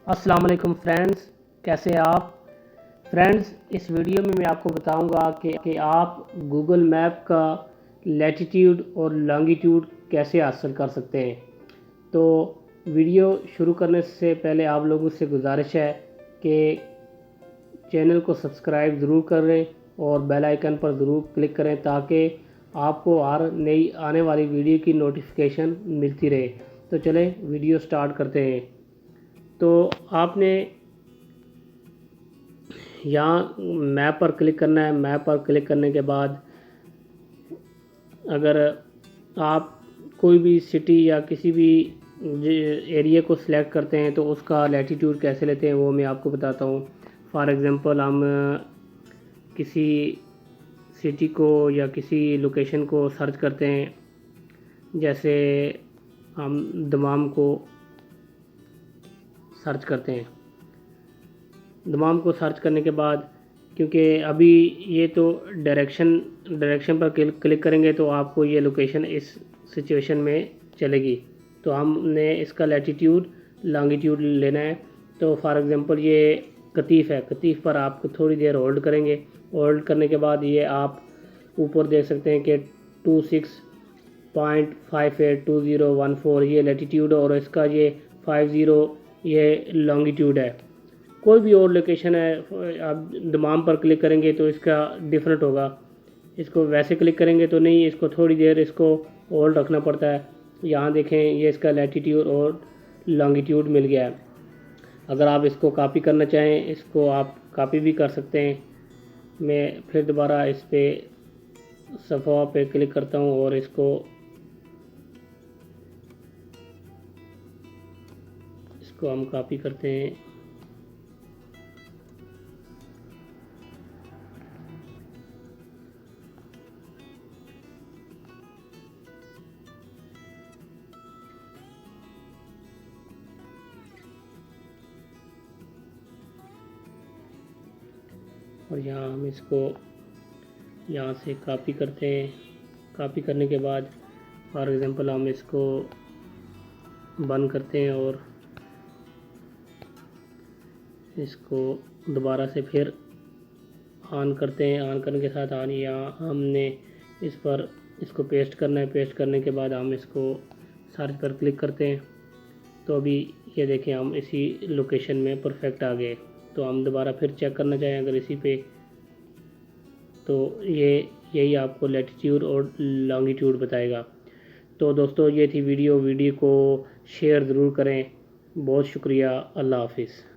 अस्सलाम वालेकुम फ्रेंड्स, कैसे आप फ्रेंड्स। इस वीडियो में मैं आपको बताऊंगा कि आप गूगल मैप का लैटिट्यूड और लॉन्गिट्यूड कैसे हासिल कर सकते हैं। तो वीडियो शुरू करने से पहले आप लोगों से गुजारिश है कि चैनल को सब्सक्राइब ज़रूर करें और बेल आइकन पर ज़रूर क्लिक करें ताकि आपको हर नई आने वाली वीडियो की नोटिफिकेशन मिलती रहे। तो चलें वीडियो स्टार्ट करते हैं। तो आपने यहाँ मैप पर क्लिक करना है। मैप पर क्लिक करने के बाद अगर आप कोई भी सिटी या किसी भी एरिया को सिलेक्ट करते हैं तो उसका लैटिट्यूड कैसे लेते हैं वो मैं आपको बताता हूँ। फॉर एग्ज़ाम्पल हम किसी सिटी को या किसी लोकेशन को सर्च करते हैं, जैसे हम दमाम को सर्च करते हैं। दमाम को सर्च करने के बाद क्योंकि अभी ये तो डायरेक्शन पर क्लिक करेंगे तो आपको ये लोकेशन इस सिचुएशन में चलेगी। तो हमने इसका लैटिट्यूड लॉन्गिट्यूड लेना है। तो फॉर एग्ज़ाम्पल ये कतीफ़ है, कतीफ़ पर आप थोड़ी देर होल्ड करेंगे। होल्ड करने के बाद ये आप ऊपर देख सकते हैं कि 26.582014 ये लैटिट्यूड और इसका ये 50 ये लॉन्गिट्यूड है। कोई भी और लोकेशन है, आप दमाम पर क्लिक करेंगे तो इसका डिफरेंट होगा। इसको वैसे क्लिक करेंगे तो नहीं, इसको थोड़ी देर इसको होल्ड रखना पड़ता है। यहाँ देखें ये इसका लैटिट्यूड और लॉन्गिट्यूड मिल गया है। अगर आप इसको कॉपी करना चाहें इसको आप कॉपी भी कर सकते हैं। मैं फिर दोबारा इस पर सफ़ा पे क्लिक करता हूँ और इसको हम कॉपी करते हैं। और यहाँ हम इसको यहाँ से कॉपी करते हैं। कॉपी करने के बाद फॉर एग्ज़ाम्पल हम इसको बंद करते हैं और इसको दोबारा से फिर ऑन करते हैं। ऑन करने के साथ यहाँ हमने इस पर इसको पेस्ट करना है। पेस्ट करने के बाद हम इसको सर्च पर क्लिक करते हैं। तो अभी ये देखें हम इसी लोकेशन में परफेक्ट आ गए। तो हम दोबारा फिर चेक करना चाहें अगर इसी पे, तो यही आपको लैटिट्यूड और लॉन्गिट्यूड बताएगा। तो दोस्तों ये थी वीडियो को शेयर ज़रूर करें। बहुत शुक्रिया। अल्लाह हाफिज़।